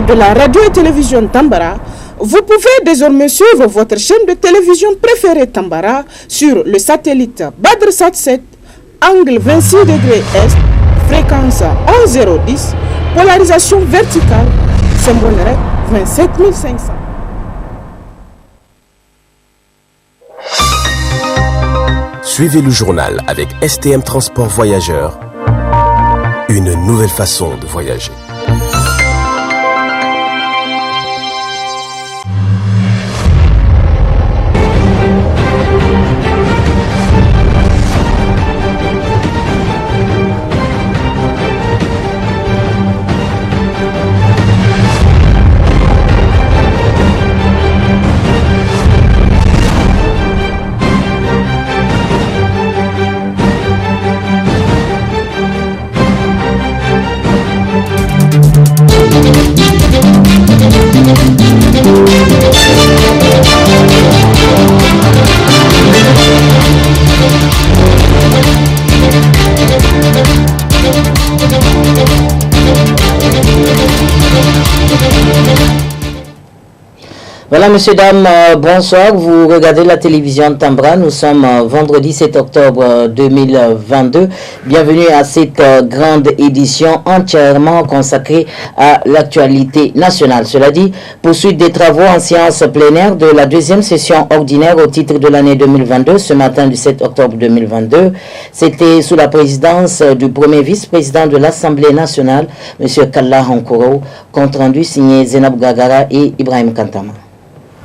auditeurs de la radio et télévision Tambara, vous pouvez désormais suivre votre chaîne de télévision préférée Tambara sur le satellite BadrSat 7, angle 26 degrés Est, fréquence 11010, polarisation verticale, symbole 27500. Suivez le journal avec STM Transport Voyageurs, une nouvelle façon de voyager. Voilà, messieurs, dames, bonsoir. Vous regardez la télévision Tambara. Nous sommes vendredi 7 octobre 2022. Bienvenue à cette grande édition entièrement consacrée à l'actualité nationale. Cela dit, poursuite des travaux en séance plénière de la deuxième session ordinaire au titre de l'année 2022, ce matin du 7 octobre 2022. C'était sous la présidence du premier vice-président de l'Assemblée nationale, M. Kalla Hankoro, compte rendu signé Zenab Gagara et Ibrahim Kantama.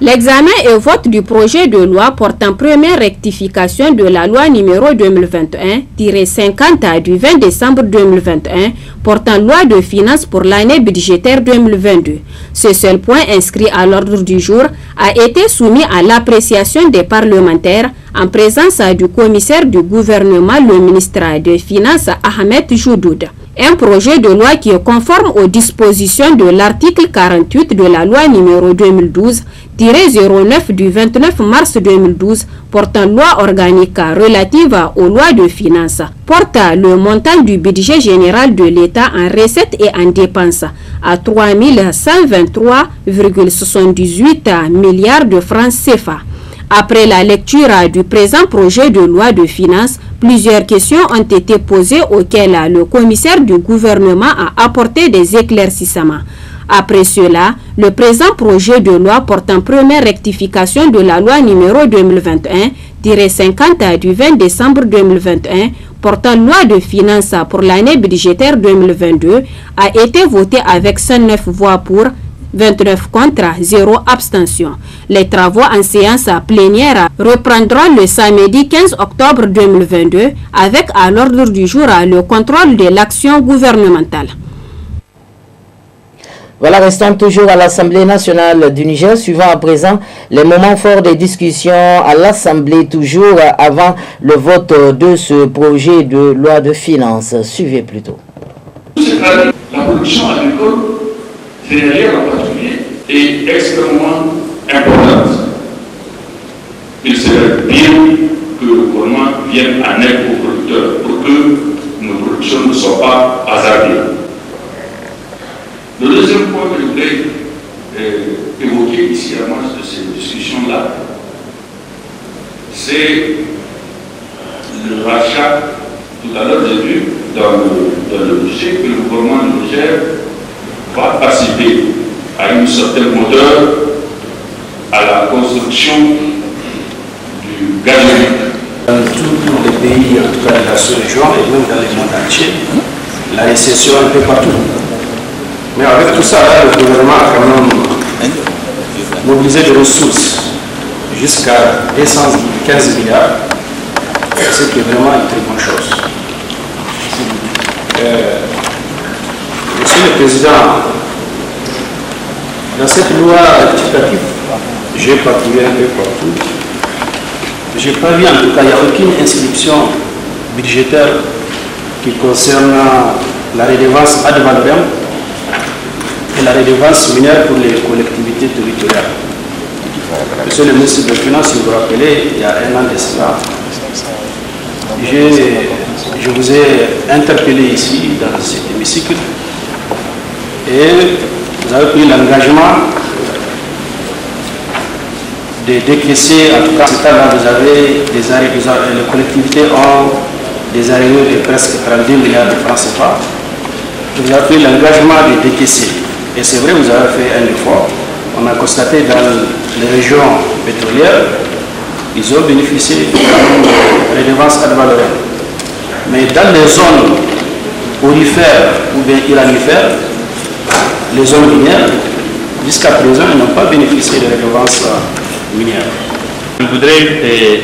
L'examen et vote du projet de loi portant première rectification de la loi numéro 2021-50 du 20 décembre 2021 portant loi de finances pour l'année budgétaire 2022. Ce seul point inscrit à l'ordre du jour a été soumis à l'appréciation des parlementaires en présence du commissaire du gouvernement, le ministre des Finances Ahmed Joudoud. Un projet de loi qui est conforme aux dispositions de l'article 48 de la loi numéro 2012-09 du 29 mars 2012 portant loi organique relative aux lois de finances, porte le montant du budget général de l'État en recettes et en dépenses à 3 123,78 milliards de francs CFA. Après la lecture du présent projet de loi de finances, plusieurs questions ont été posées auxquelles le commissaire du gouvernement a apporté des éclaircissements. Après cela, le présent projet de loi portant première rectification de la loi numéro 2021-50 du 20 décembre 2021 portant loi de finances pour l'année budgétaire 2022 a été voté avec 109 voix pour, 29 contre, 0 abstention. Les travaux en séance plénière reprendront le samedi 15 octobre 2022 avec à l'ordre du jour le contrôle de l'action gouvernementale. Voilà, restant toujours à l'Assemblée nationale du Niger, suivant à présent les moments forts des discussions à l'Assemblée, toujours avant le vote de ce projet de loi de finances. Suivez plutôt. La production agricole céréalière en particulier est extrêmement importante. Il serait bien que le gouvernement vienne en aide aux producteurs pour que nos productions ne soient pas hasardées. Le deuxième point que je voulais évoquer ici à moi de ces discussions-là, c'est le rachat. Tout à l'heure, j'ai vu dans le budget que le gouvernement du Niger va participer à une certaine hauteur à la construction du gazoduc. Dans tous les pays, en tout cas de la sous-région et même dans le monde entier, la récession un peu partout. Mais avec tout ça, là, le gouvernement a quand même mobilisé des ressources jusqu'à 215 milliards, ce qui est vraiment une très bonne chose. Monsieur le Président, dans cette loi rectificative, j'ai parcouru un peu partout. Je n'ai pas vu, en tout cas, il n'y a aucune inscription budgétaire qui concerne la redevance ad valorem et la redevance minière pour les collectivités territoriales. Monsieur le ministre des Finances, si vous vous rappelez, il y a un an de cela, je vous ai interpellé ici, dans cet hémicycle, et vous avez pris l'engagement de décaisser, en tout cas, ce temps-là, vous avez des arrêts, les collectivités ont des arrêts de presque 32 milliards de francs CFA. Vous avez pris l'engagement de décaisser. Et c'est vrai, vous avez fait un effort. On a constaté dans les régions pétrolières, ils ont bénéficié de redevances ad valorem. Mais dans les zones aurifères ou bien iranifères, les zones minières, jusqu'à présent, ils n'ont pas bénéficié de redevances minières. Je voudrais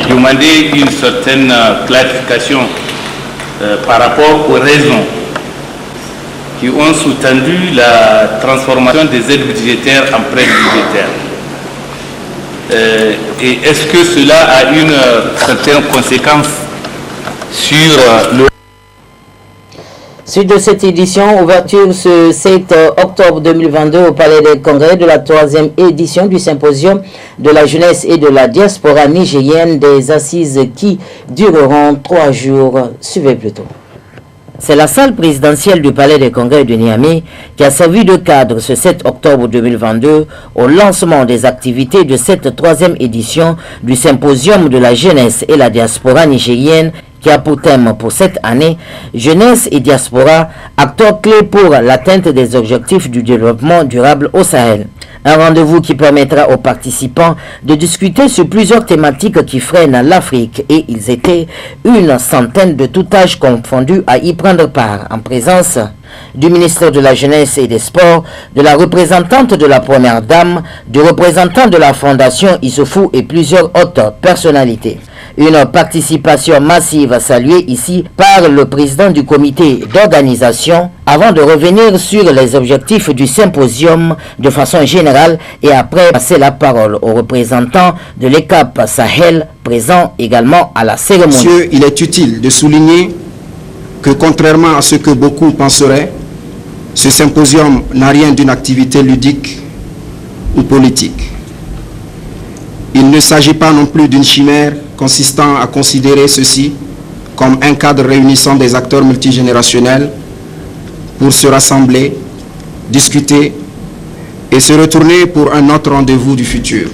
demander une certaine clarification par rapport aux raisons qui ont sous-tendu la transformation des aides budgétaires en prêts budgétaires. Et est-ce que cela a une certaine conséquence sur le... Suite de cette édition, ouverture ce 7 octobre 2022 au Palais des Congrès de la 3e édition du symposium de la jeunesse et de la diaspora nigérienne, des assises qui dureront 3 jours. Suivez plutôt. C'est la salle présidentielle du Palais des Congrès de Niamey qui a servi de cadre ce 7 octobre 2022 au lancement des activités de cette 3e édition du symposium de la jeunesse et la diaspora nigérienne, qui a pour thème pour cette année « Jeunesse et diaspora, acteurs clés pour l'atteinte des objectifs du développement durable au Sahel ». Un rendez-vous qui permettra aux participants de discuter sur plusieurs thématiques qui freinent l'Afrique, et ils étaient une centaine de tout âge confondus à y prendre part, en présence du ministre de la Jeunesse et des Sports, de la représentante de la Première Dame, du représentant de la Fondation Issoufou et plusieurs autres personnalités. Une participation massive saluée ici par le président du comité d'organisation, avant de revenir sur les objectifs du symposium de façon générale et après passer la parole aux représentants de l'ECAP Sahel présents également à la cérémonie. Monsieur, il est utile de souligner que contrairement à ce que beaucoup penseraient, ce symposium n'a rien d'une activité ludique ou politique. Il ne s'agit pas non plus d'une chimère consistant à considérer ceci comme un cadre réunissant des acteurs multigénérationnels pour se rassembler, discuter et se retourner pour un autre rendez-vous du futur.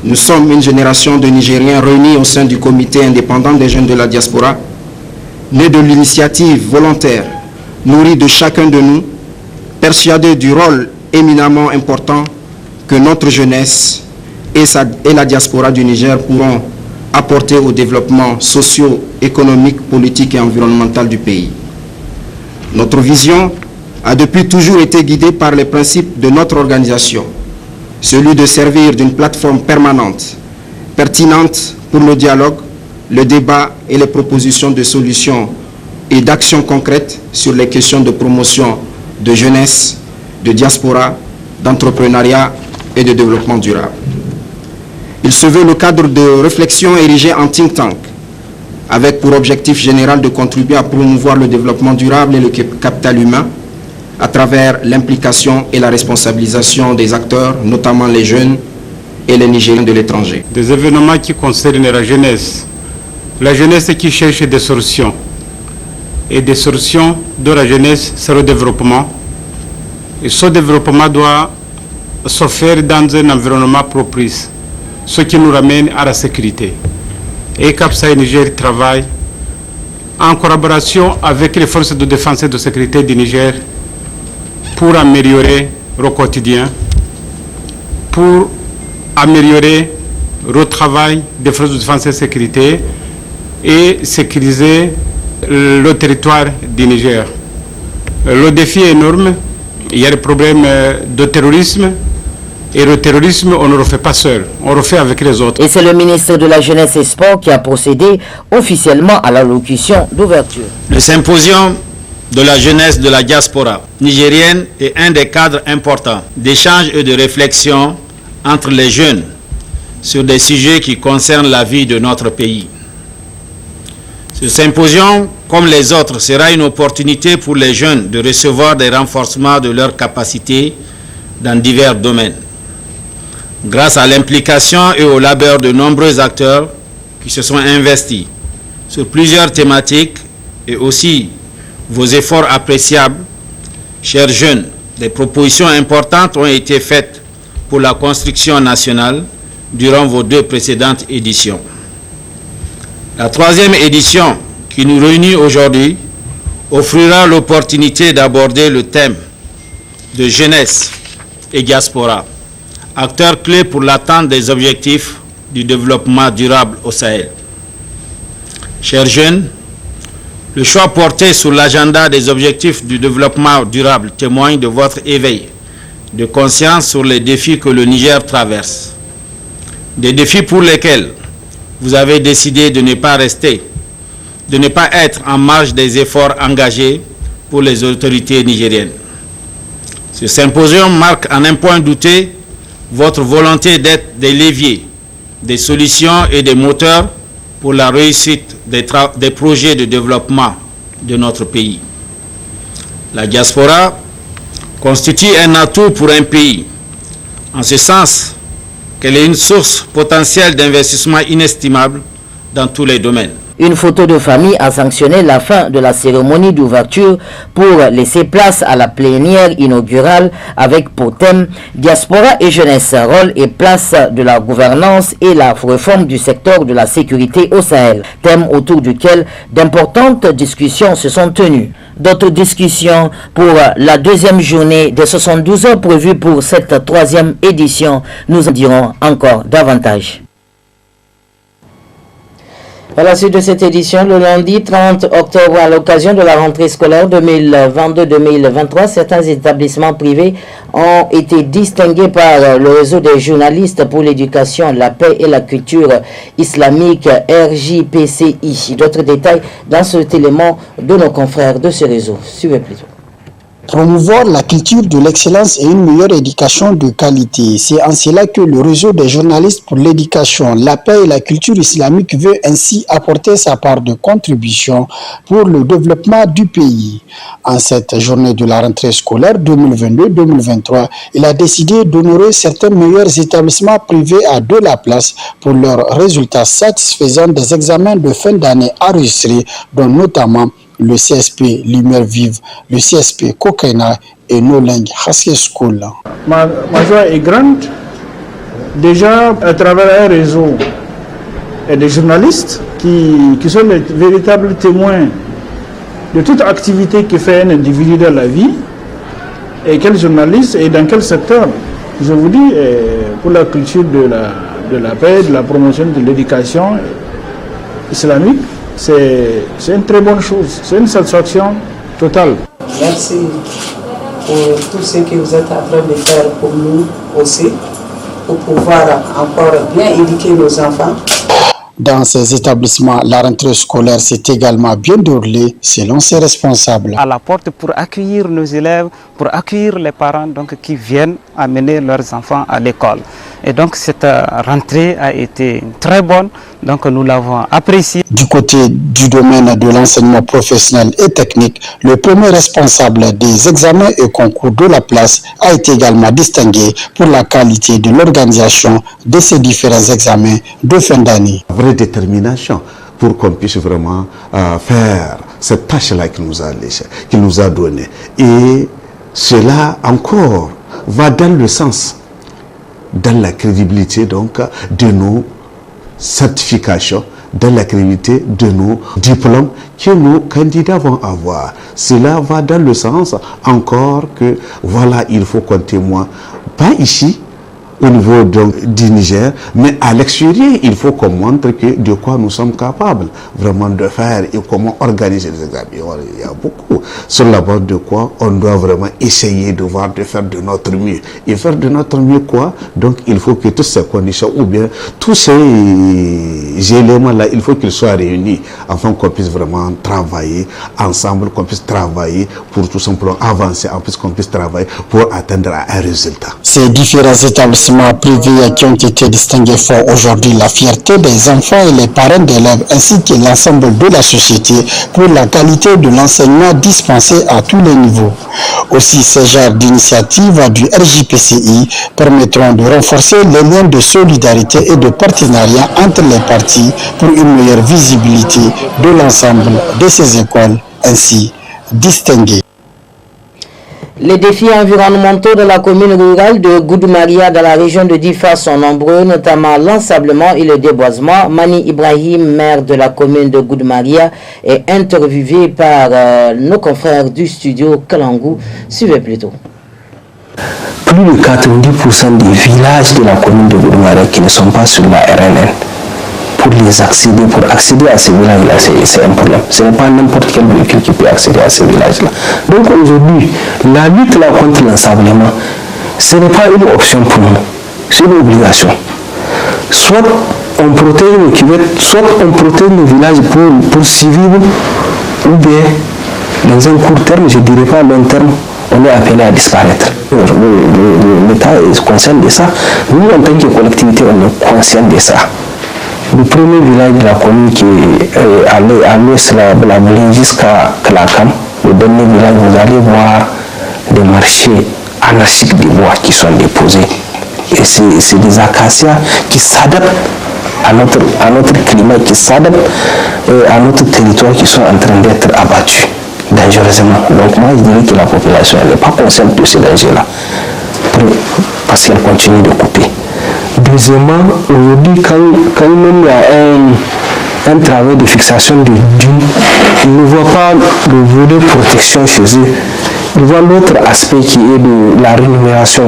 Nous sommes une génération de Nigériens réunis au sein du comité indépendant des jeunes de la diaspora, nés de l'initiative volontaire, nourrie de chacun de nous, persuadés du rôle éminemment important que notre jeunesse et la diaspora du Niger pourront apporter au développement socio-économique, politique et environnemental du pays. Notre vision a depuis toujours été guidée par les principes de notre organisation, celui de servir d'une plateforme permanente, pertinente pour le dialogue, le débat et les propositions de solutions et d'actions concrètes sur les questions de promotion de jeunesse, de diaspora, d'entrepreneuriat et de développement durable. Il se veut le cadre de réflexion érigé en think tank, avec pour objectif général de contribuer à promouvoir le développement durable et le capital humain à travers l'implication et la responsabilisation des acteurs, notamment les jeunes et les Nigériens de l'étranger. Des événements qui concernent la jeunesse qui cherche des solutions, et des solutions de la jeunesse, c'est le développement. Et ce développement doit se faire dans un environnement propice, ce qui nous ramène à la sécurité. Et ECAP Sahel Niger travaille en collaboration avec les forces de défense et de sécurité du Niger pour améliorer le quotidien, pour améliorer le travail des forces de défense et de sécurité et sécuriser le territoire du Niger. Le défi est énorme, il y a des problèmes de terrorisme. Et le terrorisme, on ne le fait pas seul, on le fait avec les autres. Et c'est le ministre de la Jeunesse et Sport qui a procédé officiellement à l'allocution d'ouverture. Le symposium de la jeunesse de la diaspora nigérienne est un des cadres importants d'échange et de réflexion entre les jeunes sur des sujets qui concernent la vie de notre pays. Ce symposium, comme les autres, sera une opportunité pour les jeunes de recevoir des renforcements de leurs capacités dans divers domaines. Grâce à l'implication et au labeur de nombreux acteurs qui se sont investis sur plusieurs thématiques et aussi vos efforts appréciables, chers jeunes, Des propositions importantes ont été faites pour la construction nationale durant vos 2 précédentes éditions. La 3e édition qui nous réunit aujourd'hui offrira l'opportunité d'aborder le thème de jeunesse et diaspora, acteurs clés pour l'atteinte des objectifs du développement durable au Sahel. Chers jeunes, le choix porté sur l'agenda des objectifs du développement durable témoigne de votre éveil de conscience sur les défis que le Niger traverse. Des défis pour lesquels vous avez décidé de ne pas être en marge des efforts engagés pour les autorités nigériennes. Ce symposium marque en un point douté votre volonté d'être des leviers, des solutions et des moteurs pour la réussite des projets de développement de notre pays. La diaspora constitue un atout pour un pays, en ce sens qu'elle est une source potentielle d'investissement inestimable dans tous les domaines. Une photo de famille a sanctionné la fin de la cérémonie d'ouverture pour laisser place à la plénière inaugurale avec pour thème Diaspora et jeunesse, rôle et place de la gouvernance et la réforme du secteur de la sécurité au Sahel, thème autour duquel d'importantes discussions se sont tenues. D'autres discussions pour la 2e journée des 72 heures prévues pour cette 3e édition. Nous en dirons encore davantage. À la suite de cette édition, le lundi 30 octobre, à l'occasion de la rentrée scolaire 2022-2023, certains établissements privés ont été distingués par le réseau des journalistes pour l'éducation, la paix et la culture islamique, RJPCI. D'autres détails dans cet élément de nos confrères de ce réseau. Suivez plutôt. Promouvoir la culture de l'excellence et une meilleure éducation de qualité. C'est en cela que le réseau des journalistes pour l'éducation, la paix et la culture islamique veut ainsi apporter sa part de contribution pour le développement du pays. En cette journée de la rentrée scolaire 2022-2023, il a décidé d'honorer certains meilleurs établissements privés à de la place pour leurs résultats satisfaisants des examens de fin d'année enregistrés, dont notamment le CSP Lumière Vive, le CSP Kokaina et Noling Haske School. Ma joie est grande, déjà à travers un réseau et des journalistes qui sont les véritables témoins de toute activité que fait un individu dans la vie, et quel journaliste et dans quel secteur. Je vous dis, pour la culture de la paix, de la promotion de l'éducation islamique, c'est une très bonne chose, c'est une satisfaction totale. Merci pour tout ce que vous êtes en train de faire pour nous aussi, pour pouvoir encore bien éduquer nos enfants. Dans ces établissements, la rentrée scolaire s'est également bien déroulée selon ses responsables. À la porte pour accueillir nos élèves, pour accueillir les parents donc, qui viennent amener leurs enfants à l'école. Et donc cette rentrée a été très bonne, donc nous l'avons appréciée. Du côté du domaine de l'enseignement professionnel et technique, le premier responsable des examens et concours de la place a été également distingué pour la qualité de l'organisation de ces différents examens de fin d'année. Vraie détermination pour qu'on puisse vraiment faire cette tâche-là qu'il nous a donnée. Et cela encore va dans le sens, dans la crédibilité donc de nos certifications, dans la crédibilité de nos diplômes que nos candidats vont avoir. Cela va dans le sens encore que voilà, il faut qu'on témoigne, pas ici, au niveau du Niger, mais à l'extérieur, il faut qu'on montre de quoi nous sommes capables vraiment de faire et comment organiser les examens. Il y a beaucoup sur la base de quoi on doit vraiment essayer de voir, de faire de notre mieux. Et faire de notre mieux quoi? Donc il faut que toutes ces conditions, ou bien tous ces éléments-là, il faut qu'ils soient réunis afin qu'on puisse vraiment travailler ensemble, qu'on puisse travailler pour tout simplement avancer, en plus qu'on puisse travailler pour atteindre un résultat. Ces différents établissements privés qui ont été distingués font aujourd'hui la fierté des enfants et les parents d'élèves ainsi que l'ensemble de la société pour la qualité de l'enseignement dispensé à tous les niveaux. Aussi, ces genres d'initiatives du RJPCI permettront de renforcer les liens de solidarité et de partenariat entre les parties pour une meilleure visibilité de l'ensemble de ces écoles ainsi distinguées. Les défis environnementaux de la commune rurale de Goudoumaria dans la région de Difa sont nombreux, notamment l'ensablement et le déboisement. Mani Ibrahim, maire de la commune de Goudoumaria, est interviewé par nos confrères du studio Kalangou. Suivez plutôt. Plus de 90% des villages de la commune de Goudoumaria qui ne sont pas sur la RNN, pour accéder à ces villages-là, c'est un problème. Ce n'est pas n'importe quel véhicule qui peut accéder à ces villages-là. Donc aujourd'hui, la lutte là contre l'ensablement, ce n'est pas une option pour nous, c'est une obligation. Soit on protège nos cuvettes, soit on protège nos villages pour survivre, ou bien dans un court terme, je ne dirais pas long terme, on est appelé à disparaître. L'État est conscient de ça. Nous, en tant que collectivité, on est conscient de ça. Le premier village de la commune qui est à l'ouest de la Boulin jusqu'à Klakam, le dernier village, vous allez voir des marchés anarchiques de bois qui sont déposés. Et c'est des acacias qui s'adaptent à notre climat, qui s'adaptent à notre territoire, qui sont en train d'être abattus dangereusement. Donc moi, je dirais que la population n'est pas consciente de ces dangers-là, parce qu'elle continue de couper. Deuxièmement, aujourd'hui, quand même il y a un travail de fixation de dunes, ils ne voient pas le volet protection chez eux. Ils voient l'autre aspect qui est de la rémunération.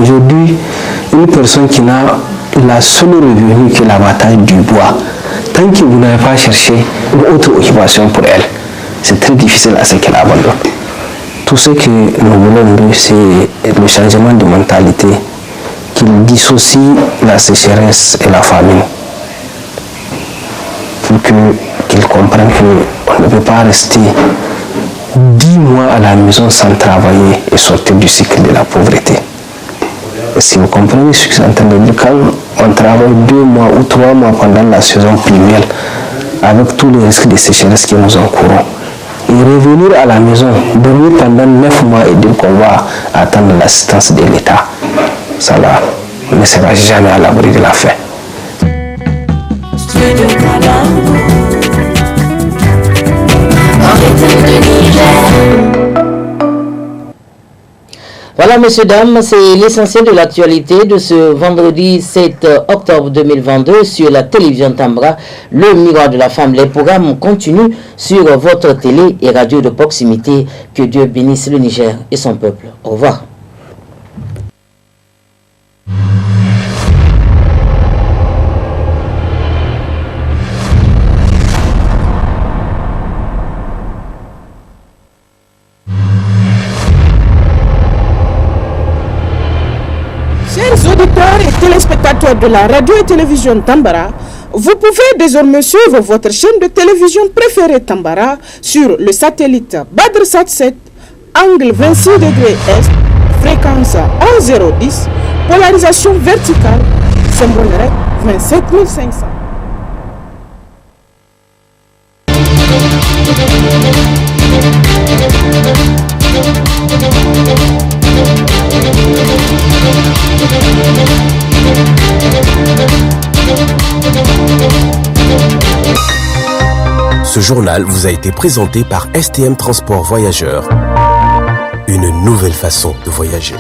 Aujourd'hui, une personne qui n'a la seule revenu que l'abattage du bois, tant que vous n'avez pas cherché une autre occupation pour elle, c'est très difficile à ce qu'elle abandonne. Tout ce que nous voulons, c'est le changement de mentalité, qu'il dissocie la sécheresse et la famine, pour qu'ils comprennent qu'on ne peut pas rester 10 mois à la maison sans travailler et sortir du cycle de la pauvreté. Et si vous comprenez ce que c'est en train de dire, quand on travaille 2 mois ou 3 mois pendant la saison pluviale, avec tous les risques de sécheresse que nous encourons, et revenir à la maison, dormir pendant 9 mois et dire qu'on va attendre l'assistance de l'État, ça là, on ne sera jamais à l'abri de la faim. Voilà, messieurs, dames, c'est l'essentiel de l'actualité de ce vendredi 7 octobre 2022 sur la télévision Tambra, le miroir de la femme. Les programmes continuent sur votre télé et radio de proximité. Que Dieu bénisse le Niger et son peuple. Au revoir. Chers auditeurs et téléspectateurs de la radio et télévision Tambara, vous pouvez désormais suivre votre chaîne de télévision préférée Tambara sur le satellite BadrSat 7, angle 26 degrés Est, fréquence 1010, polarisation verticale, symbole REC 27500. Ce journal vous a été présenté par STM Transport Voyageurs. Une nouvelle façon de voyager.